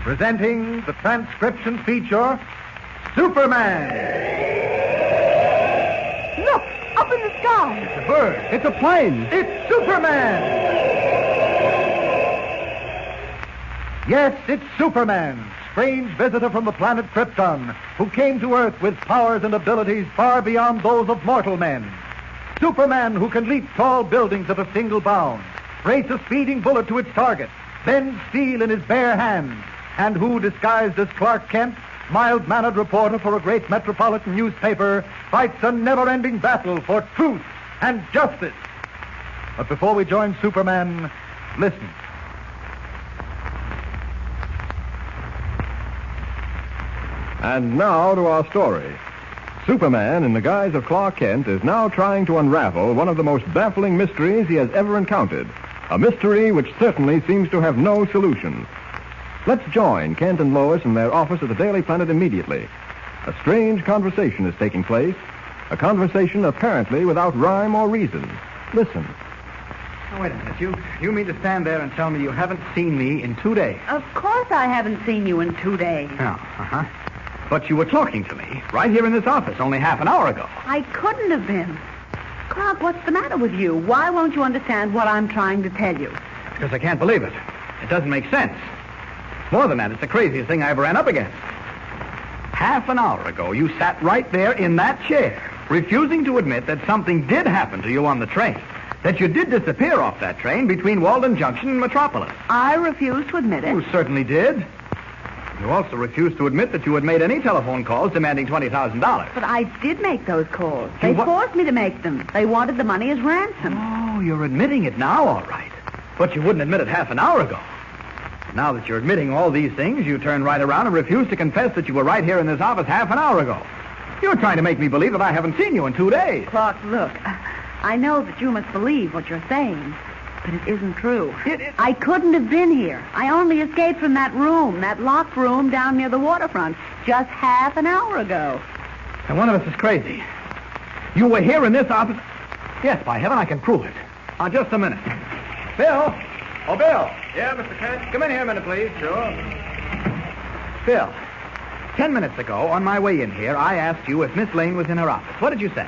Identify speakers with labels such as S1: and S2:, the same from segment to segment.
S1: presenting the transcription feature, Superman.
S2: Look, up in the sky.
S1: It's a bird. It's a plane. It's Superman. Yes, it's Superman, strange visitor from the planet Krypton, who came to Earth with powers and abilities far beyond those of mortal men. Superman, who can leap tall buildings at a single bound, race a speeding bullet to its target, bend steel in his bare hands, and who, disguised as Clark Kent, mild-mannered reporter for a great metropolitan newspaper, fights a never-ending battle for truth and justice. But before we join Superman, listen.
S3: And now to our story. Superman, in the guise of Clark Kent, is now trying to unravel one of the most baffling mysteries he has ever encountered. A mystery which certainly seems to have no solution. Let's join Kent and Lois in their office at the Daily Planet immediately. A strange conversation is taking place. A conversation apparently without rhyme or reason. Listen.
S1: Oh, wait a minute. You mean to stand there and tell me you haven't seen me in 2 days?
S2: Of course I haven't seen you in 2 days.
S1: Oh, uh-huh. But you were talking to me right here in this office only half an hour ago.
S2: I couldn't have been. Clark, what's the matter with you? Why won't you understand what I'm trying to tell you?
S1: Because I can't believe it. It doesn't make sense. More than that, it's the craziest thing I ever ran up against. Half an hour ago, you sat right there in that chair, refusing to admit that something did happen to you on the train. That you did disappear off that train between Walden Junction and Metropolis.
S2: I refuse to admit it.
S1: You certainly did. You also refused to admit that you had made any telephone calls demanding $20,000.
S2: But I did make those calls. They forced me to make them. They wanted the money as ransom.
S1: Oh, you're admitting it now, all right. But you wouldn't admit it half an hour ago. Now that you're admitting all these things, you turn right around and refuse to confess that you were right here in this office half an hour ago. You're trying to make me believe that I haven't seen you in 2 days.
S2: Clark, look, I know that you must believe what you're saying, but it isn't true. I couldn't have been here. I only escaped from that room, that locked room down near the waterfront, just half an hour ago.
S1: And one of us is crazy. You were here in this office? Yes, by heaven, I can prove it. Just a minute. Bill! Oh, Bill!
S3: Yeah, Mr. Kent?
S1: Come in here a minute, please.
S3: Sure.
S1: Bill, 10 minutes ago, on my way in here, I asked you if Miss Lane was in her office. What did you say?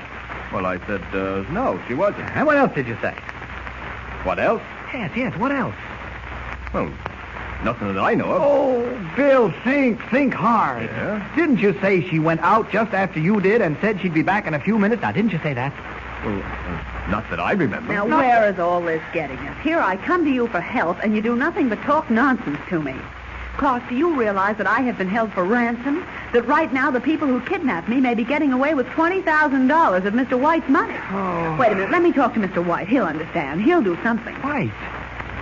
S3: Well, I said, no, she wasn't.
S1: And what else did you say?
S3: What else?
S1: Yes, what else?
S3: Well, nothing that I know of.
S1: Oh, Bill, think hard.
S3: Yeah?
S1: Didn't you say she went out just after you did and said she'd be back in a few minutes? Now, didn't you say that?
S3: Well, not that I remember.
S2: Now, where is all this getting us? Here I come to you for help, and you do nothing but talk nonsense to me. Clark, do you realize that I have been held for ransom? That right now the people who kidnapped me may be getting away with $20,000 of Mr. White's money?
S1: Oh.
S2: Wait a minute. Let me talk to Mr. White. He'll understand. He'll do something.
S1: White?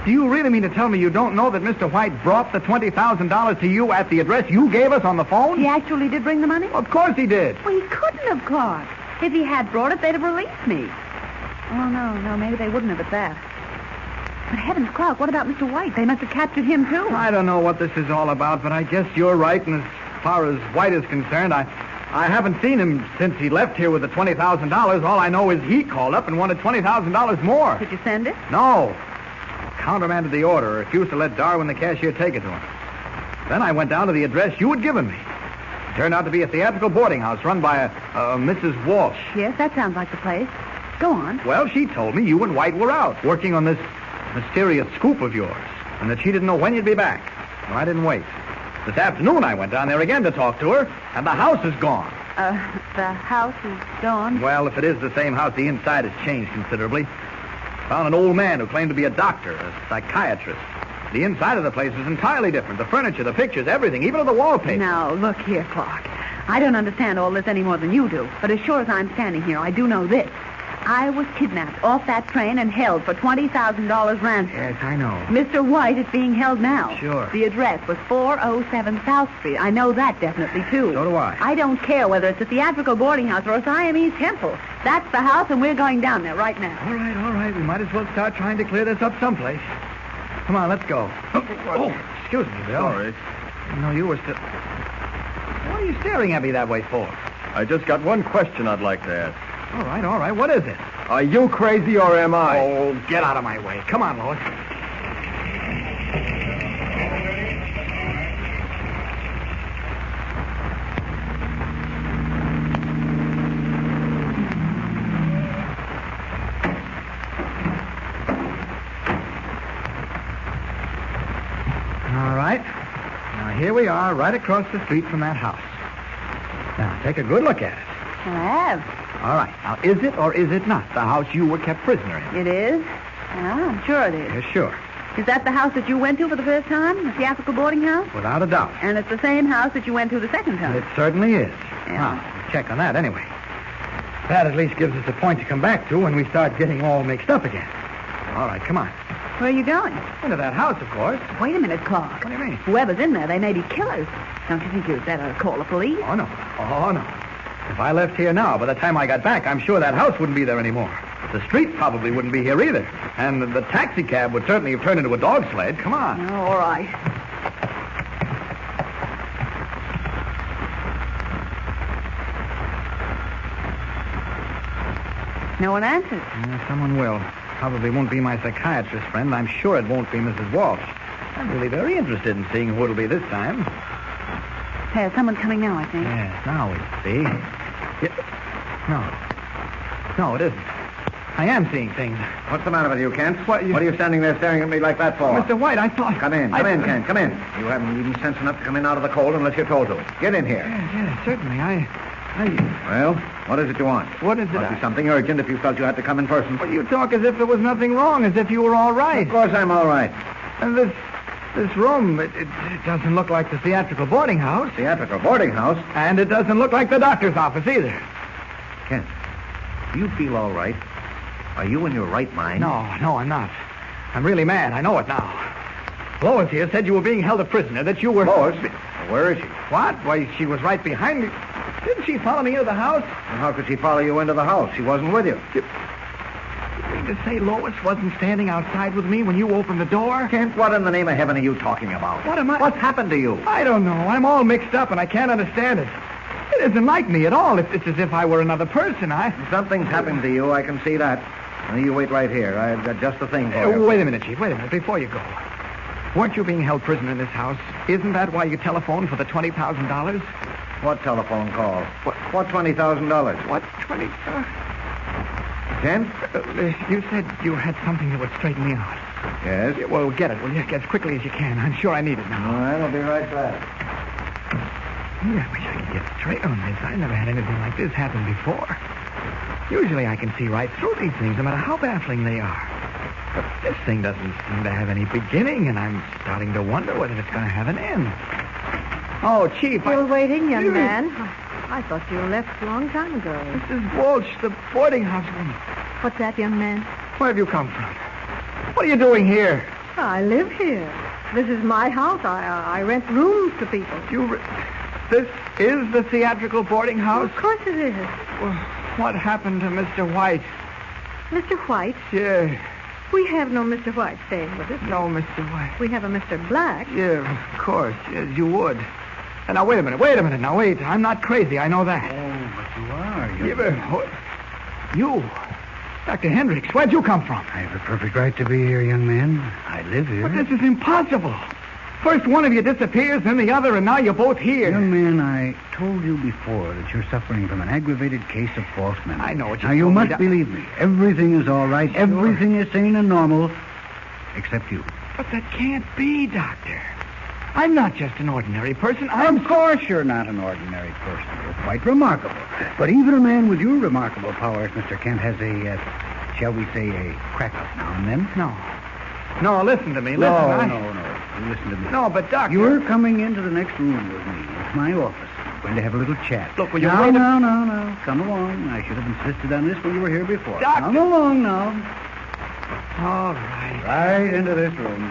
S1: Do you really mean to tell me you don't know that Mr. White brought the $20,000 to you at the address you gave us on the phone?
S2: He actually did bring the money?
S1: Of course he did.
S2: Well, he couldn't have, Clark. If he had brought it, they'd have released me. Oh, no, maybe they wouldn't have at that. But heavens, Clark, what about Mr. White? They must have captured him, too.
S1: I don't know what this is all about, but I guess you're right, and as far as White is concerned, I haven't seen him since he left here with the $20,000. All I know is he called up and wanted $20,000 more.
S2: Did you send it?
S1: No. Countermanded the order, refused to let Darwin, the cashier, take it to him. Then I went down to the address you had given me. It turned out to be a theatrical boarding house run by a Mrs. Walsh.
S2: Yes, that sounds like the place. Go on.
S1: Well, she told me you and White were out, working on this mysterious scoop of yours, and that she didn't know when you'd be back. Well, I didn't wait. This afternoon, I went down there again to talk to her, and the house is gone.
S2: The house is gone?
S1: Well, if it is the same house, the inside has changed considerably. Found an old man who claimed to be a doctor, a psychiatrist. The inside of the place was entirely different. The furniture, the pictures, everything, even the wallpaper.
S2: Now, look here, Clark. I don't understand all this any more than you do, but as sure as I'm standing here, I do know this. I was kidnapped off that train and held for $20,000 ransom.
S1: Yes, I know.
S2: Mr. White is being held now.
S1: Sure.
S2: The address was 407 South Street. I know that definitely, too.
S1: So do I.
S2: I don't care whether it's a theatrical boarding house or a Siamese temple. That's the house, and we're going down there right now.
S1: All right. We might as well start trying to clear this up someplace. Come on, let's go. Oh, excuse me, Bill.
S3: Sorry.
S1: No, you were still... What are you staring at me that way for?
S3: I just got one question I'd like to ask.
S1: All right. What is it?
S3: Are you crazy or am I?
S1: Oh, get out of my way. Come on, Lois.
S4: All right. Now, here we are, right across the street from that house. Now, take a good look at it.
S2: Well, I have.
S4: All right. Now, is it or is it not the house you were kept prisoner in?
S2: It is? Yeah, I'm sure it is.
S4: Yes, sure.
S2: Is that the house that you went to for the first time? The theatrical boarding house?
S4: Without a doubt.
S2: And it's the same house that you went to the second time?
S4: It certainly is.
S2: Yeah.
S4: Well, we'll check on that anyway. That at least gives us a point to come back to when we start getting all mixed up again. All right, come on.
S2: Where are you going?
S4: Into that house, of course.
S2: Wait a minute, Clark.
S4: What do you mean?
S2: Whoever's in there, they may be killers. Don't you think you'd better call the police?
S4: Oh, no. Oh, no. If I left here now, by the time I got back, I'm sure that house wouldn't be there anymore. The street probably wouldn't be here either. And the taxi cab would certainly have turned into a dog sled. Come on.
S2: Oh, all right. No one answers.
S4: Someone will. Probably won't be my psychiatrist friend. I'm sure it won't be Mrs. Walsh. I'm really very interested in seeing who it'll be this time.
S2: Hey, someone's coming now, I think.
S4: Yes, now we see. No, it isn't. I am seeing things.
S1: What's the matter with you, Kent?
S4: What
S1: are you standing there staring at me like that for?
S4: Mr. White, I thought...
S1: Come in, Kent, come in. You haven't even sense enough to come in out of the cold unless you're told to. Get in here.
S4: Yes, certainly.
S1: Well, what is it you want?
S4: What is it?
S1: Must be something urgent if you felt you had to come in person.
S4: Well, you talk as if there was nothing wrong, as if you were all right.
S1: Of course I'm all right.
S4: And this room, it doesn't look like the theatrical boarding house.
S1: Theatrical boarding house?
S4: And it doesn't look like the doctor's office either.
S1: Kent, do you feel all right? Are you in your right mind?
S4: No, I'm not. I'm really mad. I know it now. Lois here said you were being held a prisoner, that you were...
S1: Lois? Where is she?
S4: What? Why, she was right behind me. Didn't she follow me into the house?
S1: And how could she follow you into the house? She wasn't with you.
S4: You mean to say Lois wasn't standing outside with me when you opened the door?
S1: Kent, what in the name of heaven are you talking about?
S4: What am I...
S1: What's happened to you?
S4: I don't know. I'm all mixed up and I can't understand it. It isn't like me at all. It's as if I were another person.
S1: Something's happened to you. I can see that. Now, you wait right here. I've got just the thing for you.
S4: Wait a minute, Chief. Wait a minute. Before you go. Weren't you being held prisoner in this house? Isn't that why you telephoned for the $20,000?
S1: What telephone call? What $20,000?
S4: What 20...
S1: Kent?
S4: You said you had something that would straighten me out.
S1: Yes?
S4: Well, get it. Will you? As quickly as you can. I'm sure I need it now.
S1: All right, I'll be right back.
S4: Gee, I wish I could get straight on this. I never had anything like this happen before. Usually I can see right through these things, no matter how baffling they are. But this thing doesn't seem to have any beginning, and I'm starting to wonder whether it's going to have an end. Oh, Chief,
S5: Still waiting, young man? I thought you left a long time ago.
S4: Mrs. Walsh, the boarding house woman.
S5: What's that, young man?
S4: Where have you come from? What are you doing here?
S5: I live here. This is my house. I rent rooms to people.
S4: This is the theatrical boarding house?
S5: Of course it is.
S4: Well, what happened to Mr. White?
S5: Mr. White?
S4: Yeah.
S5: We have no Mr. White staying with us.
S4: No, Mr. White.
S5: We have a Mr. Black.
S4: Yeah, of course. Yes, you would. And now, wait a minute. Now, wait. I'm not crazy. I know that.
S1: Oh, but you are.
S4: You? Dr. Hendricks, where'd you come from?
S6: I have a perfect right to be here, young man. I live here.
S4: But this is impossible. First one of you disappears, then the other, and now you're both here.
S6: Young man, I told you before that you're suffering from an aggravated case of false memory.
S4: I know what you
S6: Now, you
S4: told me,
S6: must believe me. Everything is all right.
S4: Sure.
S6: Everything is sane and normal, except you.
S4: But that can't be, Doctor. I'm not just an ordinary person.
S6: Of course you're not an ordinary person. You're quite remarkable. But even a man with your remarkable powers, Mr. Kent, has a, shall we say, a crack-up now and then.
S4: No, listen to me.
S6: No.
S4: You
S6: Listen to me.
S4: No, but Doctor...
S6: You're coming into the next room with me. It's my office. We're going to have a little chat.
S4: Look, will you
S6: No.
S4: wait
S6: Come along. I should have insisted on this when you were here before.
S4: Doctor!
S6: Come along now.
S4: All right.
S6: Right into this room.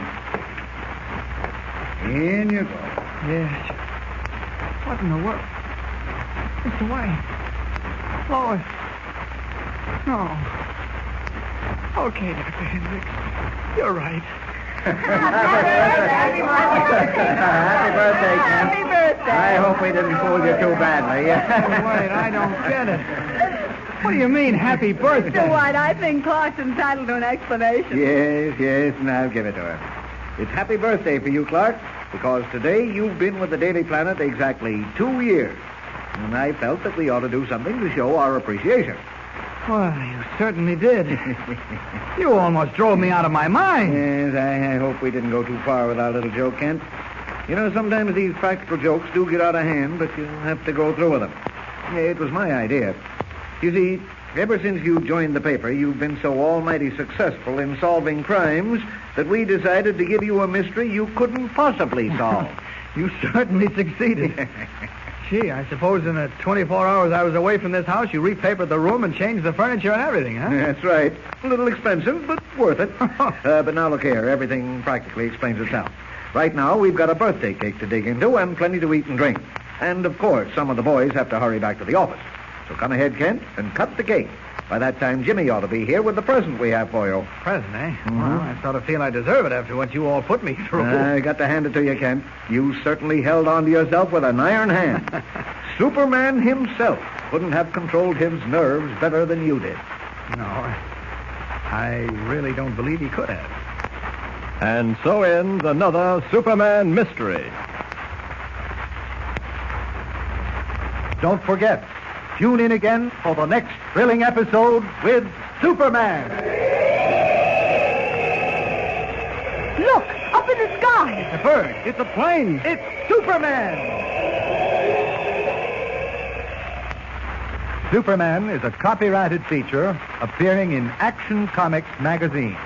S6: In you go.
S4: Yes. What in the world? Mr. White. Lois. No. Okay, Dr. Hendricks. You're right.
S1: Happy birthday, Kent.
S2: Happy birthday.
S1: I hope we didn't fool you too badly.
S4: Wait, I don't get it. What do you mean, happy birthday?
S2: Mr. White, I think Clark's entitled to an explanation.
S1: Yes, and I'll give it to her. It's happy birthday for you, Clark, because today you've been with the Daily Planet exactly 2 years. And I felt that we ought to do something to show our appreciation.
S4: Well, you certainly did. You almost drove me out of my mind.
S6: Yes, I hope we didn't go too far with our little joke, Kent. You know, sometimes these practical jokes do get out of hand, but you have to go through with them. It was my idea. You see, ever since you joined the paper, you've been so almighty successful in solving crimes that we decided to give you a mystery you couldn't possibly solve.
S4: You certainly succeeded. Gee, I suppose in the 24 hours I was away from this house, you repapered the room and changed the furniture and everything, huh?
S6: That's right. A little expensive, but worth it. But now look here. Everything practically explains itself. Right now, we've got a birthday cake to dig into and plenty to eat and drink. And, of course, some of the boys have to hurry back to the office. So come ahead, Kent, and cut the cake. By that time, Jimmy ought to be here with the present we have for you.
S4: Present, eh? Well, I sort of feel I deserve it after what you all put me through.
S6: I got to hand it to you, Kent. You certainly held on to yourself with an iron hand. Superman himself couldn't have controlled his nerves better than you did.
S4: No, I really don't believe he could have.
S3: And so ends another Superman mystery.
S1: Don't forget, tune in again for the next thrilling episode with Superman.
S2: Look, up in the sky.
S1: A bird. It's a plane. It's Superman. Superman is a copyrighted feature appearing in Action Comics magazine.